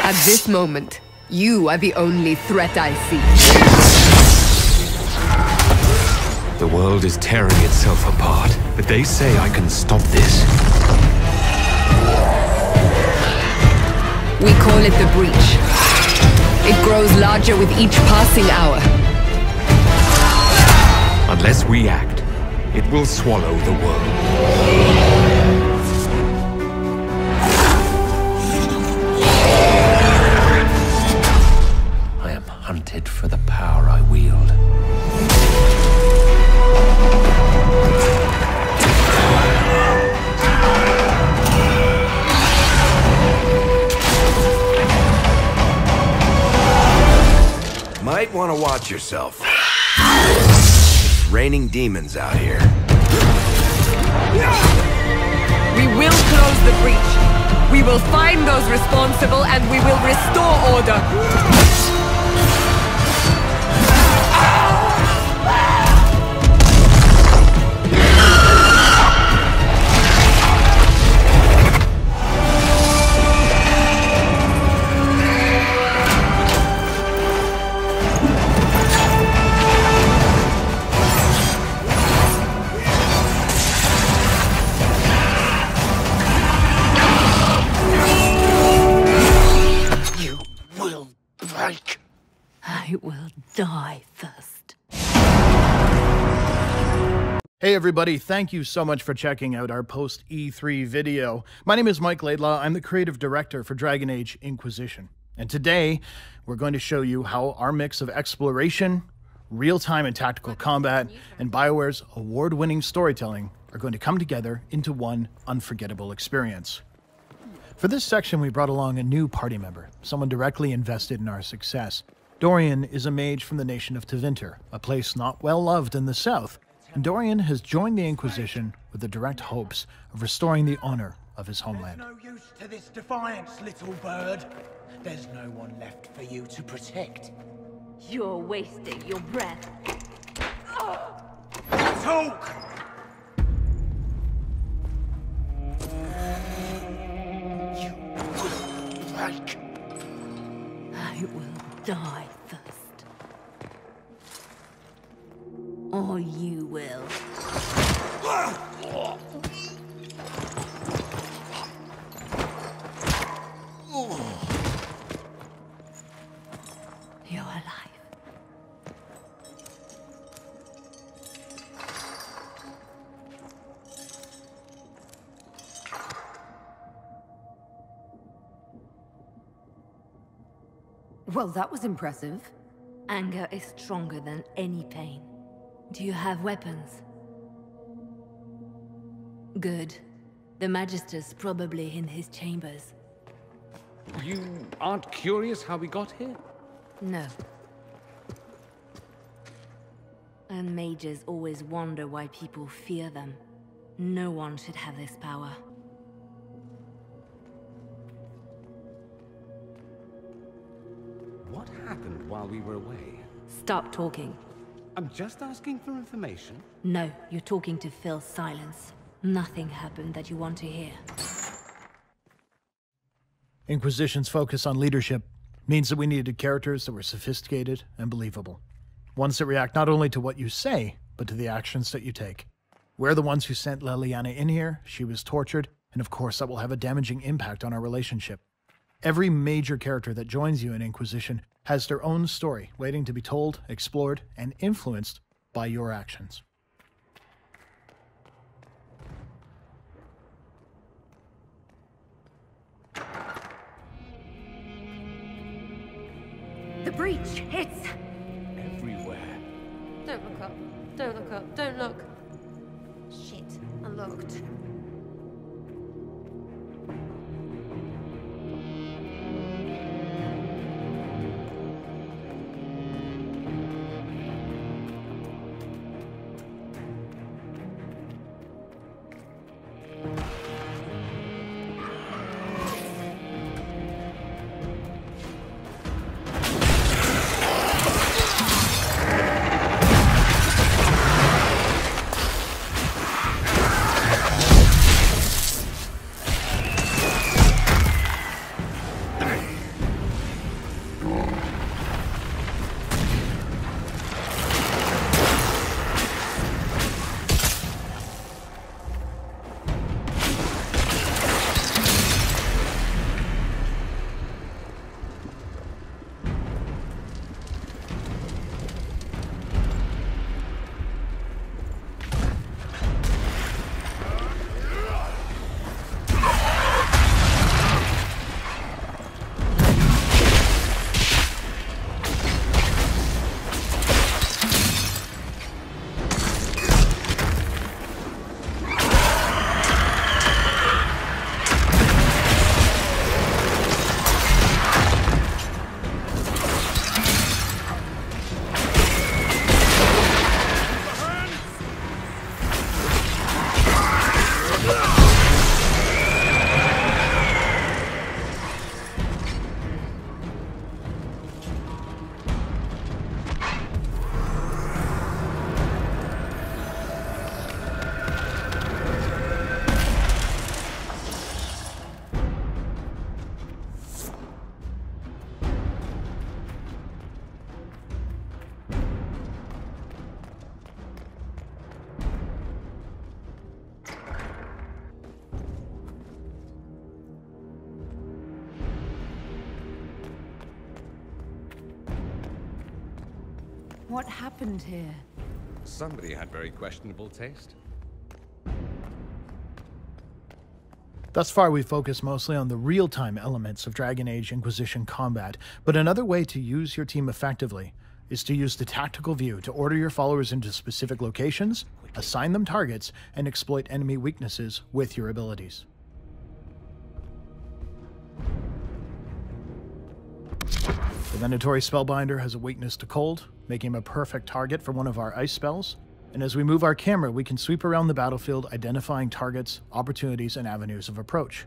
At this moment, you are the only threat I see. The world is tearing itself apart, but they say I can stop this. We call it the breach. It grows larger with each passing hour. Unless we act, it will swallow the world. I am hunted for the power I wield. Might want to watch yourself. It's raining demons out here. We will close the breach. We will find those responsible and we will restore order. I will die first. Hey everybody, thank you so much for checking out our post-E3 video. My name is Mike Laidlaw, I'm the creative director for Dragon Age Inquisition. And today, we're going to show you how our mix of exploration, real-time and tactical combat, and BioWare's award-winning storytelling are going to come together into one unforgettable experience. For this section, we brought along a new party member, someone directly invested in our success. Dorian is a mage from the nation of Tevinter, a place not well loved in the south, and Dorian has joined the Inquisition with the direct hopes of restoring the honor of his homeland. There's no use to this defiance, little bird. There's no one left for you to protect. You're wasting your breath. Talk! You will break. I will die first. Or you will. You're alive. Well, that was impressive. Anger is stronger than any pain. Do you have weapons? Good. The Magister's probably in his chambers. You aren't curious how we got here? No. And mages always wonder why people fear them. No one should have this power. What happened while we were away? Stop talking. I'm just asking for information. No, you're talking to fill silence. Nothing happened that you want to hear. Inquisition's focus on leadership means that we needed characters that were sophisticated and believable. Ones that react not only to what you say, but to the actions that you take. We're the ones who sent Leliana in here, she was tortured, and of course that will have a damaging impact on our relationship. Every major character that joins you in Inquisition has their own story waiting to be told, explored, and influenced by your actions. The breach! It's... Everywhere. Don't look up. Don't look up. Don't look. Shit. Unlocked. What happened here? Somebody had very questionable taste. Thus far, we focus mostly on the real-time elements of Dragon Age Inquisition combat, but another way to use your team effectively is to use the tactical view to order your followers into specific locations, assign them targets, and exploit enemy weaknesses with your abilities. The Venatori Spellbinder has a weakness to cold, making him a perfect target for one of our ice spells. And as we move our camera, we can sweep around the battlefield, identifying targets, opportunities, and avenues of approach.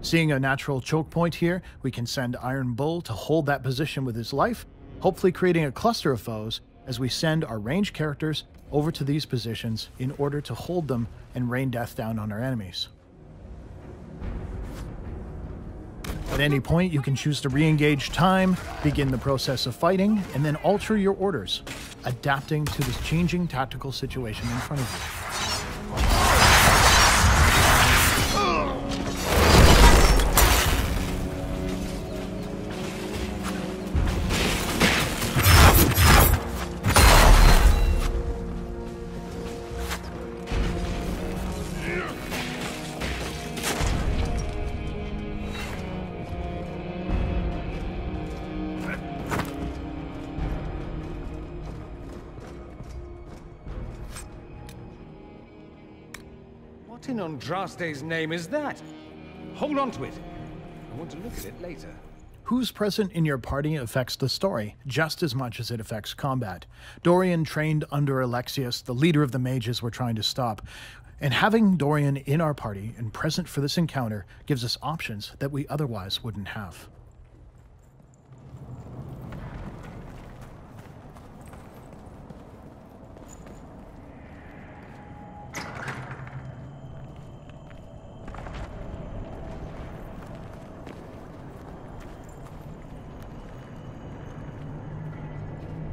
Seeing a natural choke point here, we can send Iron Bull to hold that position with his life, hopefully creating a cluster of foes as we send our ranged characters over to these positions in order to hold them and rain death down on our enemies. At any point, you can choose to re-engage time, begin the process of fighting, and then alter your orders, adapting to the changing tactical situation in front of you. What in Andraste's name is that? Hold on to it. I want to look at it later. Who's present in your party affects the story just as much as it affects combat. Dorian trained under Alexius, the leader of the mages we're trying to stop, and having Dorian in our party and present for this encounter gives us options that we otherwise wouldn't have.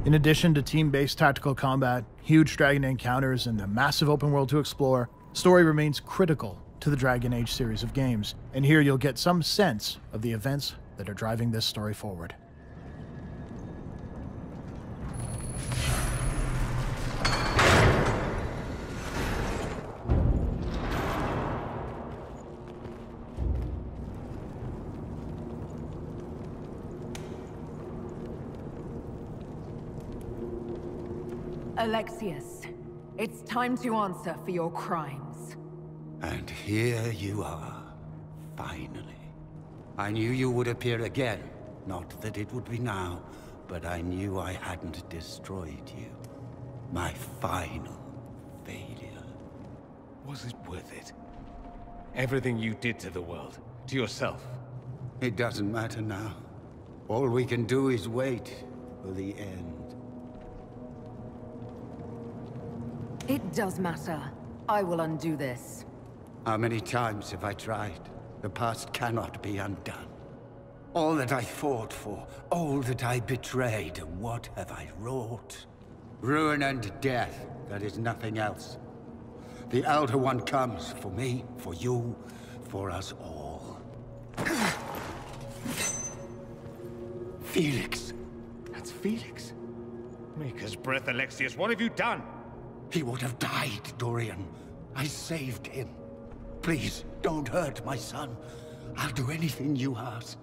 In addition to team-based tactical combat, huge dragon encounters, and the massive open world to explore, story remains critical to the Dragon Age series of games, and here you'll get some sense of the events that are driving this story forward. Alexius, it's time to answer for your crimes. And here you are, finally. I knew you would appear again. Not that it would be now, but I knew I hadn't destroyed you. My final failure. Was it worth it? Everything you did to the world, to yourself. It doesn't matter now. All we can do is wait for the end. It does matter. I will undo this. How many times have I tried? The past cannot be undone. All that I fought for, all that I betrayed, what have I wrought? Ruin and death, that is nothing else. The Elder One comes for me, for you, for us all. Felix. That's Felix. Maker's breath, Alexius, what have you done? He would have died, Dorian. I saved him. Please, don't hurt my son. I'll do anything you ask.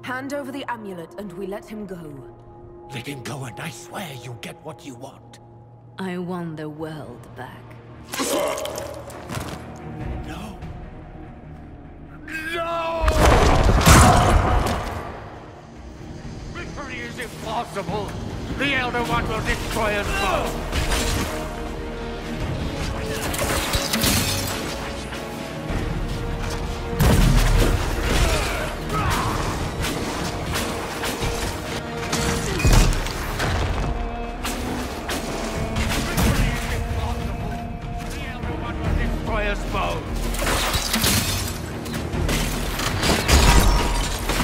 Hand over the amulet and we let him go. Let him go and I swear you'll get what you want. I won the world back. No. No! Victory is impossible! The Elder One will destroy us both!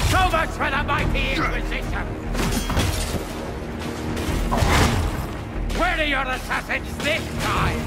So much for the mighty Inquisition! Where of your assassins this time!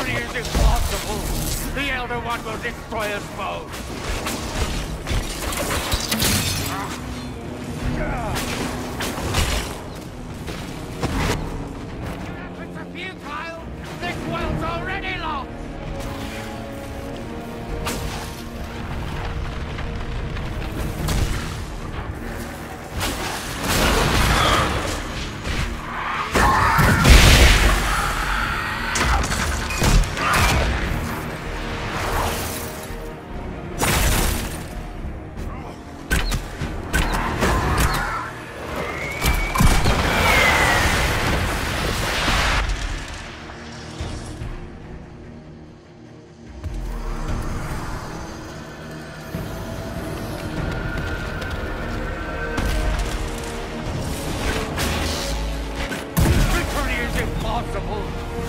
Is impossible. The Elder One will destroy us both. It's futile. This world's already lost.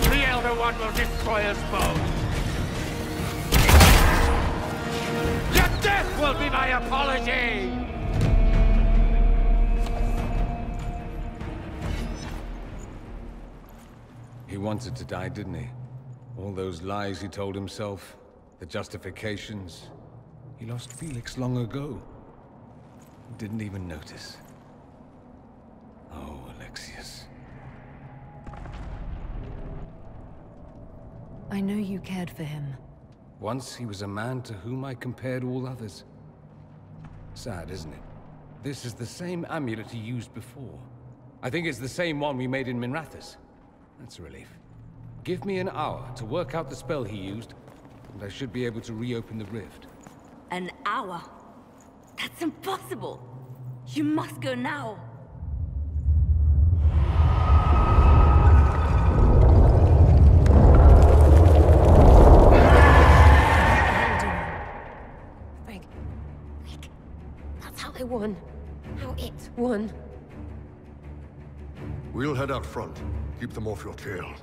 The Elder One will destroy us both. Your death will be my apology! He wanted to die, didn't he? All those lies he told himself, the justifications. He lost Felix long ago. Didn't even notice. Oh, Alexius. I know you cared for him. Once he was a man to whom I compared all others. Sad, isn't it? This is the same amulet he used before. I think it's the same one we made in Minrathous. That's a relief. Give me an hour to work out the spell he used, and I should be able to reopen the rift. An hour? That's impossible! You must go now! They won. How it won. We'll head out front. Keep them off your tail.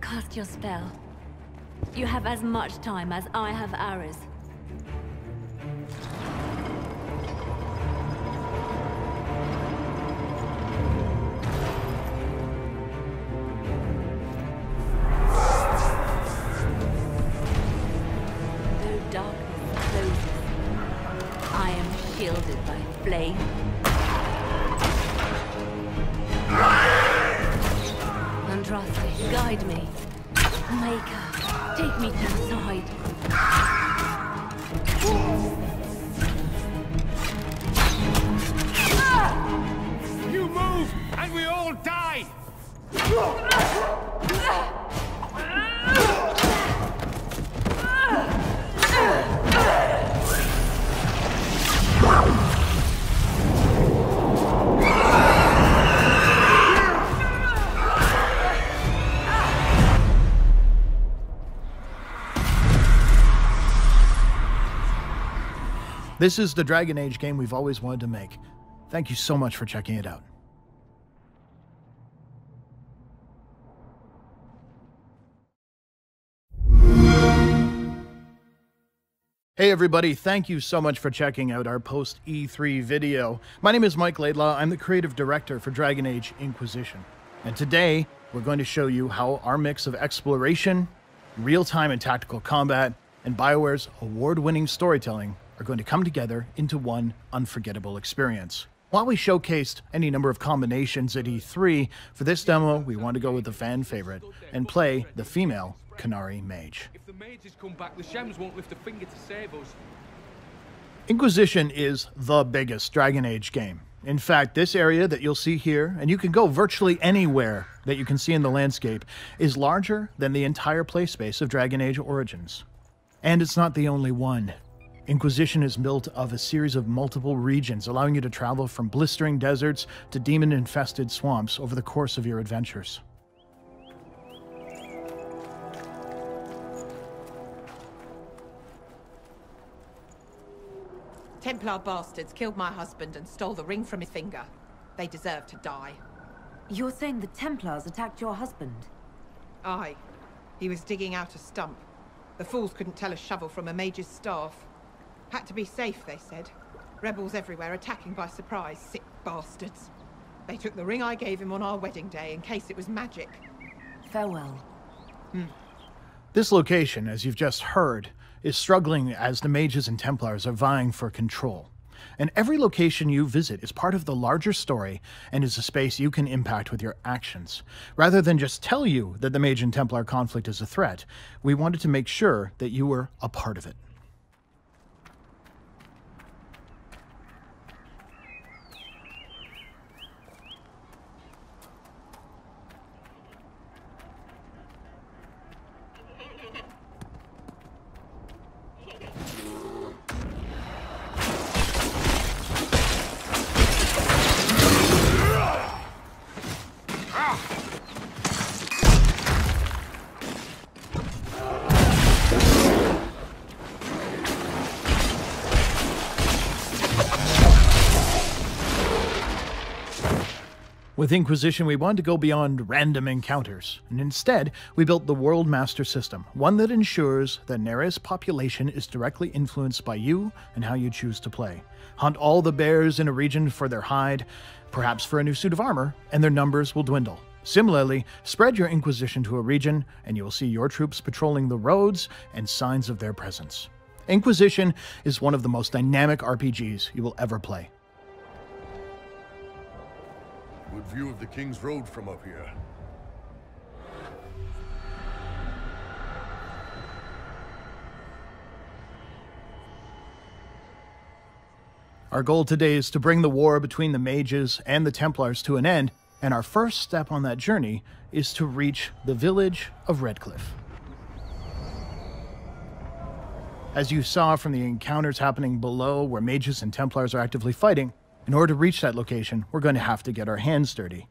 Cast your spell. You have as much time as I have arrows. Though darkness closes, I am shielded by flame. Andraste, guide me. Maker, take me to the side. You move, and we all die! This is the Dragon Age game we've always wanted to make. Thank you so much for checking it out. Hey everybody, thank you so much for checking out our post-E3 video. My name is Mike Laidlaw, I'm the creative director for Dragon Age Inquisition. And today, we're going to show you how our mix of exploration, real-time and tactical combat, and BioWare's award-winning storytelling are going to come together into one unforgettable experience. While we showcased any number of combinations at E3, for this demo we want to go with the fan favorite and play the female Qunari mage. If the mages come back, the Shems won't lift a finger to save us. Inquisition is the biggest Dragon Age game. In fact, this area that you'll see here, and you can go virtually anywhere that you can see in the landscape, is larger than the entire play space of Dragon Age Origins. And it's not the only one. Inquisition is built of a series of multiple regions, allowing you to travel from blistering deserts to demon-infested swamps over the course of your adventures. Templar bastards killed my husband and stole the ring from his finger. They deserve to die. You're saying the Templars attacked your husband? Aye. He was digging out a stump. The fools couldn't tell a shovel from a mage's staff. Had to be safe, they said. Rebels everywhere attacking by surprise, sick bastards. They took the ring I gave him on our wedding day in case it was magic. Farewell. This location, as you've just heard, is struggling as the mages and Templars are vying for control. And every location you visit is part of the larger story and is a space you can impact with your actions. Rather than just tell you that the Mage and Templar conflict is a threat, we wanted to make sure that you were a part of it. With Inquisition, we wanted to go beyond random encounters, and instead, we built the World Master System, one that ensures that Nereus' population is directly influenced by you and how you choose to play. Hunt all the bears in a region for their hide, perhaps for a new suit of armor, and their numbers will dwindle. Similarly, spread your Inquisition to a region, and you will see your troops patrolling the roads and signs of their presence. Inquisition is one of the most dynamic RPGs you will ever play. Good view of the King's Road from up here. Our goal today is to bring the war between the mages and the Templars to an end, and our first step on that journey is to reach the village of Redcliffe. As you saw from the encounters happening below, where mages and Templars are actively fighting, in order to reach that location, we're going to have to get our hands dirty.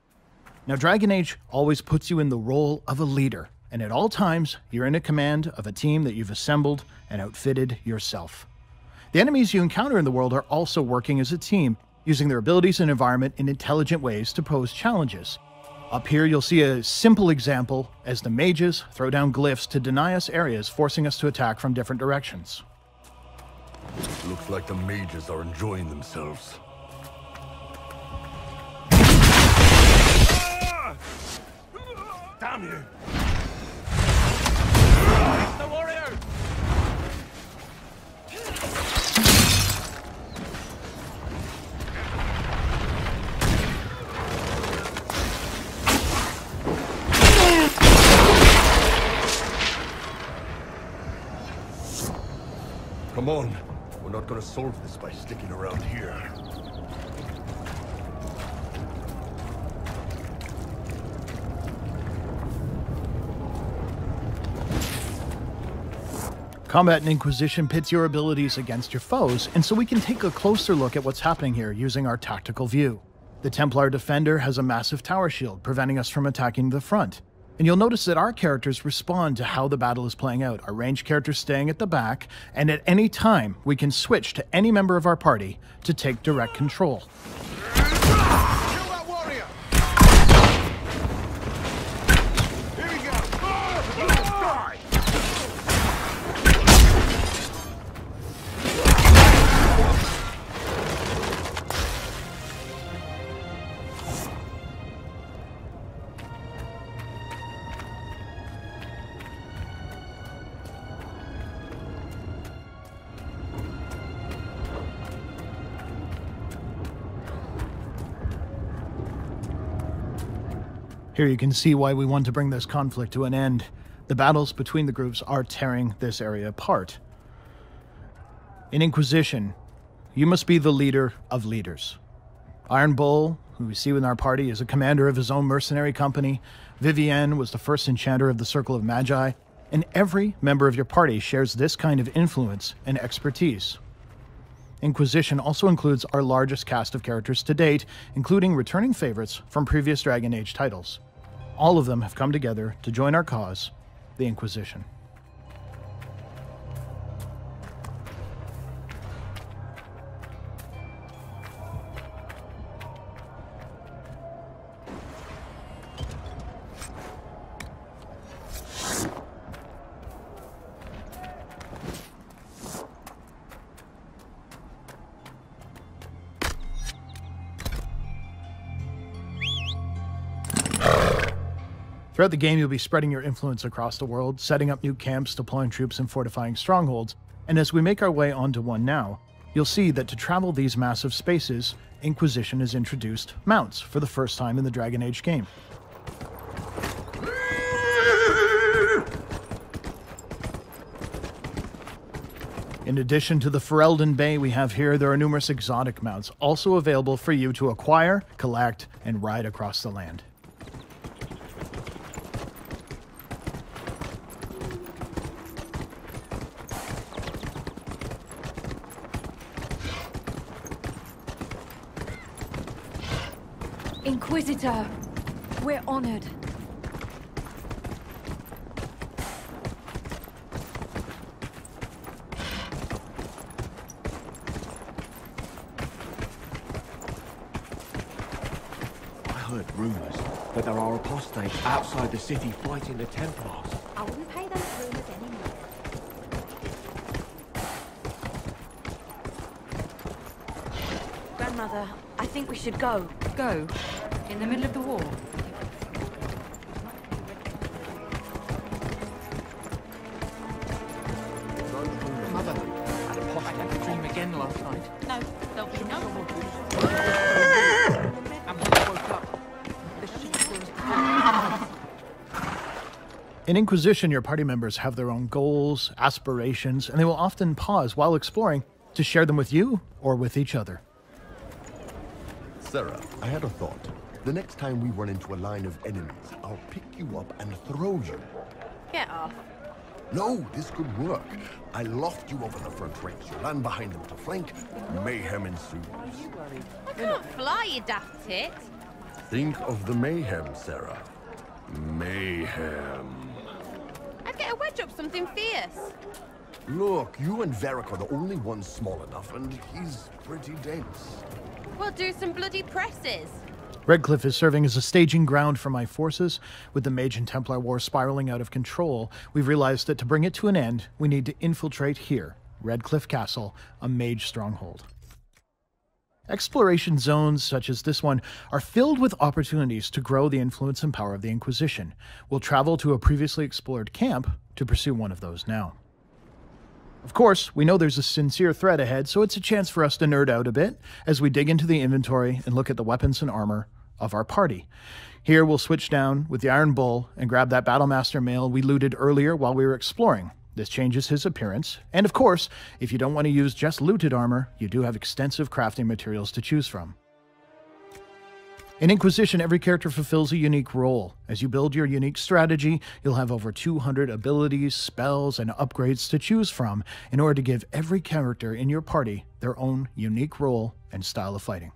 Now, Dragon Age always puts you in the role of a leader, and at all times, you're in a command of a team that you've assembled and outfitted yourself. The enemies you encounter in the world are also working as a team, using their abilities and environment in intelligent ways to pose challenges. Up here, you'll see a simple example as the mages throw down glyphs to deny us areas, forcing us to attack from different directions. Looks like the mages are enjoying themselves. Damn you! The warrior! Come on. We're not gonna solve this by sticking around here. Combat in Inquisition pits your abilities against your foes, and so we can take a closer look at what's happening here using our tactical view. The Templar Defender has a massive tower shield, preventing us from attacking the front. And you'll notice that our characters respond to how the battle is playing out, our ranged characters staying at the back, and at any time, we can switch to any member of our party to take direct control. Here you can see why we want to bring this conflict to an end. The battles between the groups are tearing this area apart. In Inquisition, you must be the leader of leaders. Iron Bull, who we see in our party, is a commander of his own mercenary company. Vivienne was the first enchanter of the Circle of Magi. And every member of your party shares this kind of influence and expertise. Inquisition also includes our largest cast of characters to date, including returning favorites from previous Dragon Age titles. All of them have come together to join our cause, the Inquisition. Throughout the game, you'll be spreading your influence across the world, setting up new camps, deploying troops, and fortifying strongholds. And as we make our way onto one now, you'll see that to travel these massive spaces, Inquisition has introduced mounts for the first time in the Dragon Age game. In addition to the Ferelden Bay we have here, there are numerous exotic mounts also available for you to acquire, collect, and ride across the land. Inquisitor, we're honored. I heard rumors that there are apostates outside the city fighting the Templars. I wouldn't pay those rumors anymore. Grandmother, I think we should go. Go? In the middle of the war? Mother, had a posh dream again last night. No, there'll be no more. And when I woke up, the ship was... In Inquisition, your party members have their own goals, aspirations, and they will often pause while exploring to share them with you or with each other. Sarah, I had a thought. The next time we run into a line of enemies, I'll pick you up and throw you. Get off. No, this could work. I loft you over the front ranks. You land behind them to flank. Mayhem ensues. I can't fly, you daft tit. Think of the mayhem, Sarah. Mayhem. I'd get a wedge up something fierce. Look, you and Varric are the only ones small enough, and he's pretty dense. We'll do some bloody presses. Redcliffe is serving as a staging ground for my forces. With the Mage and Templar War spiraling out of control, we've realized that to bring it to an end, we need to infiltrate here, Redcliffe Castle, a mage stronghold. Exploration zones such as this one are filled with opportunities to grow the influence and power of the Inquisition. We'll travel to a previously explored camp to pursue one of those now. Of course, we know there's a sincere threat ahead, so it's a chance for us to nerd out a bit as we dig into the inventory and look at the weapons and armor of our party. Here we'll switch down with the Iron Bull and grab that Battlemaster mail we looted earlier while we were exploring. This changes his appearance, and of course, if you don't want to use just looted armor, you do have extensive crafting materials to choose from. In Inquisition, every character fulfills a unique role. As you build your unique strategy, you'll have over 200 abilities, spells, and upgrades to choose from in order to give every character in your party their own unique role and style of fighting.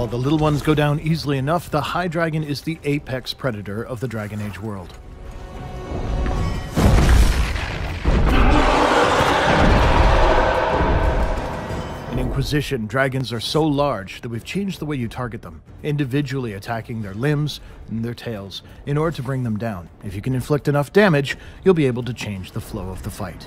While the little ones go down easily enough, the High Dragon is the apex predator of the Dragon Age world. In Inquisition, dragons are so large that we've changed the way you target them, individually attacking their limbs and their tails in order to bring them down. If you can inflict enough damage, you'll be able to change the flow of the fight.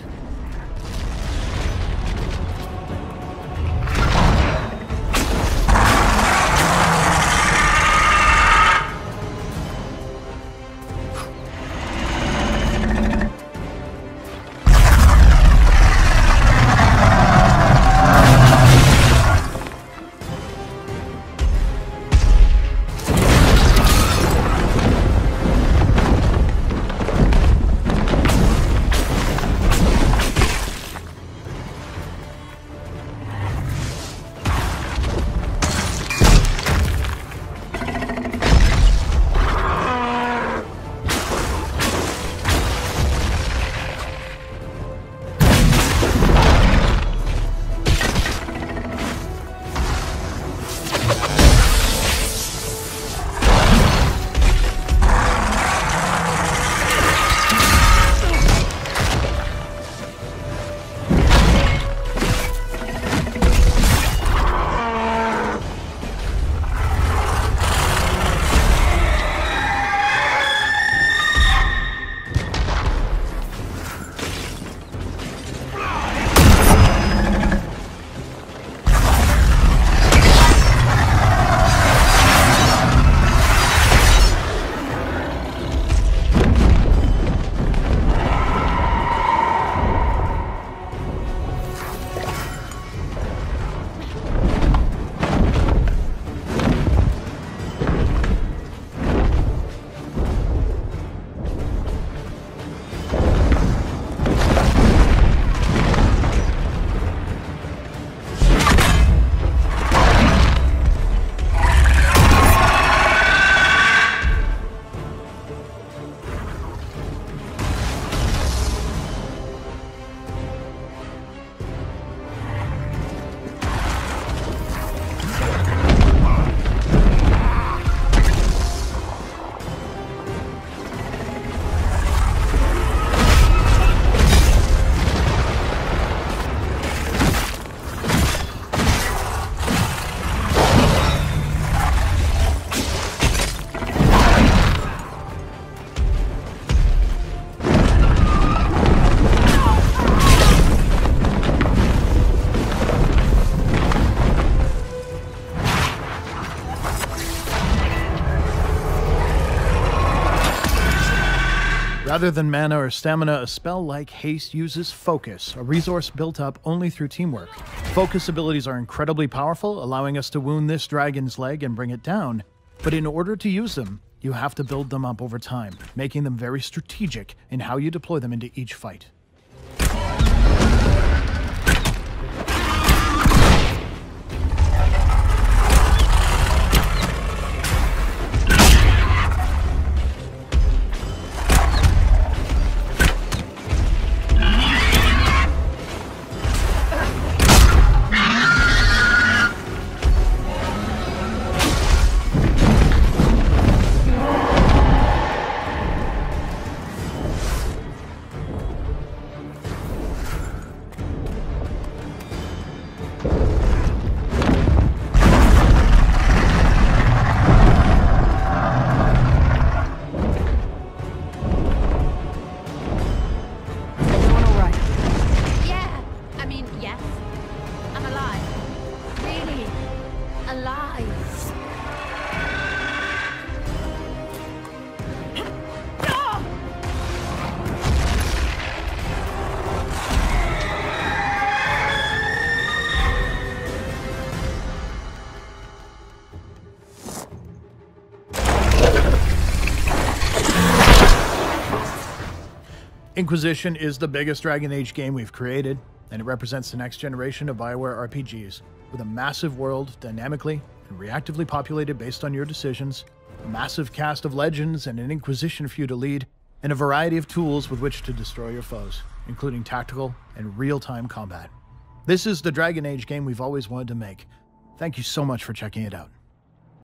Rather than mana or stamina, a spell like Haste uses Focus, a resource built up only through teamwork. Focus abilities are incredibly powerful, allowing us to wound this dragon's leg and bring it down. But in order to use them, you have to build them up over time, making them very strategic in how you deploy them into each fight. Inquisition is the biggest Dragon Age game we've created, and it represents the next generation of BioWare RPGs, with a massive world dynamically and reactively populated based on your decisions, a massive cast of legends and an Inquisition for you to lead, and a variety of tools with which to destroy your foes, including tactical and real-time combat. This is the Dragon Age game we've always wanted to make. Thank you so much for checking it out.